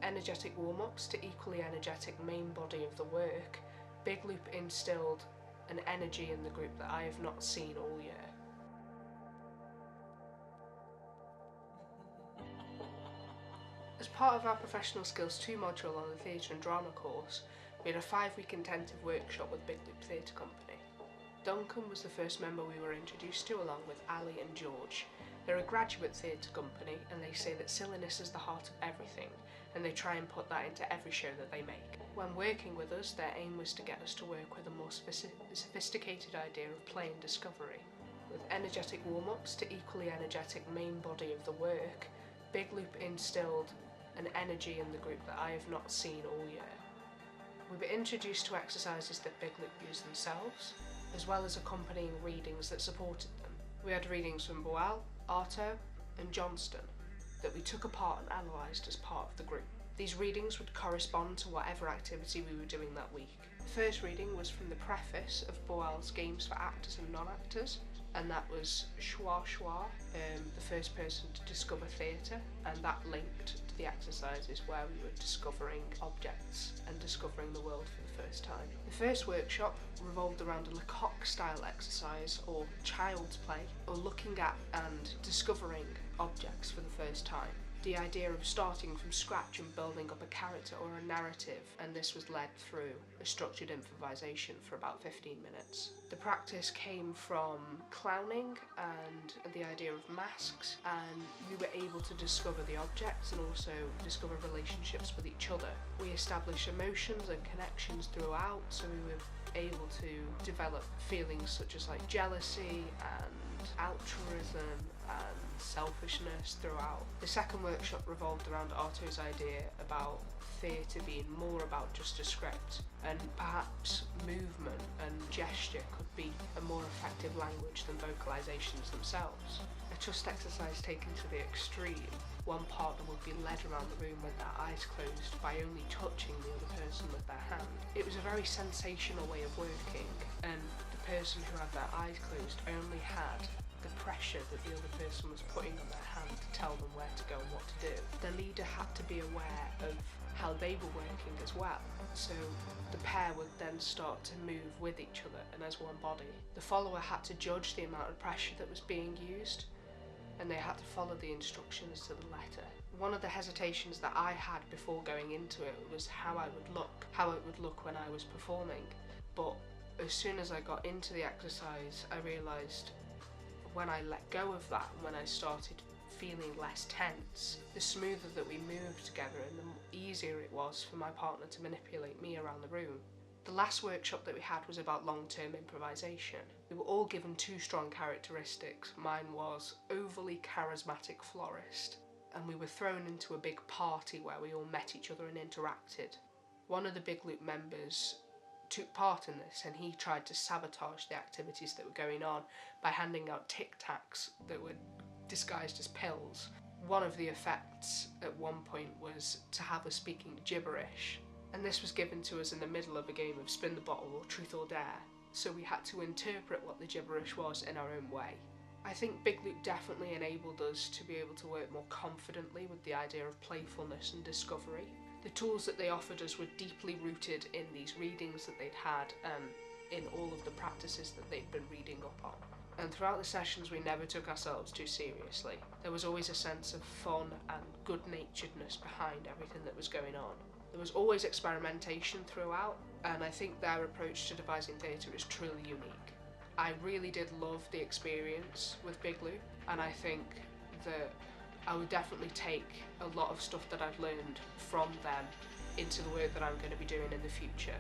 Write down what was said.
energetic warm-ups to equally energetic main body of the work, Big Loop instilled an energy in the group that I have not seen all year. As part of our Professional Skills 2 module on the Theatre and Drama course, we had a 5-week intensive workshop with Big Loop Theatre Company. Duncan was the first member we were introduced to, along with Ali and George. They're a graduate theatre company, and they say that silliness is the heart of everything, and they try and put that into every show that they make. When working with us, their aim was to get us to work with a more sophisticated idea of play and discovery. With energetic warm-ups to equally energetic main body of the work, Big Loop instilled an energy in the group that I have not seen all year. We were introduced to exercises that Big Loop used themselves, as well as accompanying readings that supported them. We had readings from Boal, Arto and Johnston that we took apart and analysed as part of the group. These readings would correspond to whatever activity we were doing that week. The first reading was from the preface of Boal's Games for Actors and Non-Actors, and that was Schwa Schwa, the first person to discover theatre, and that linked to the exercises where we were discovering objects and discovering the world for the first time. The first workshop revolved around a Lecoq style exercise, or child's play, or looking at and discovering objects for the first time. The idea of starting from scratch and building up a character or a narrative, and this was led through a structured improvisation for about 15 minutes. The practice came from clowning and the idea of masks, and we were able to discover the objects and also discover relationships with each other. We established emotions and connections throughout, so we were able to develop feelings such as like jealousy and altruism and selfishness throughout. The second workshop revolved around Arto's idea about theatre being more about just a script, and perhaps movement and gesture could be a more effective language than vocalisations themselves. A trust exercise taken to the extreme, one partner would be led around the room with their eyes closed by only touching the other person with their hand. It was a very sensational way of working, and the person who had their eyes closed only had the pressure that the other person was putting on their hand to tell them where to go and what to do. The leader had to be aware of how they were working as well, so the pair would then start to move with each other and as one body. The follower had to judge the amount of pressure that was being used, and they had to follow the instructions to the letter. One of the hesitations that I had before going into it was how it would look when I was performing, but as soon as I got into the exercise, I realised when I let go of that, when I started feeling less tense, the smoother that we moved together and the easier it was for my partner to manipulate me around the room. The last workshop that we had was about long-term improvisation. We were all given 2 strong characteristics. Mine was overly charismatic florist, and we were thrown into a big party where we all met each other and interacted. One of the Big Loop members took part in this, and he tried to sabotage the activities that were going on by handing out Tic Tacs that were disguised as pills. One of the effects at one point was to have us speaking gibberish, and this was given to us in the middle of a game of Spin the Bottle or Truth or Dare, so we had to interpret what the gibberish was in our own way. I think Big Loop definitely enabled us to be able to work more confidently with the idea of playfulness and discovery. The tools that they offered us were deeply rooted in these readings that they'd had and in all of the practices that they'd been reading up on. And throughout the sessions we never took ourselves too seriously. There was always a sense of fun and good-naturedness behind everything that was going on. There was always experimentation throughout, and I think their approach to devising theatre is truly unique. I really did love the experience with Big Loop, and I think that I would definitely take a lot of stuff that I've learned from them into the work that I'm going to be doing in the future.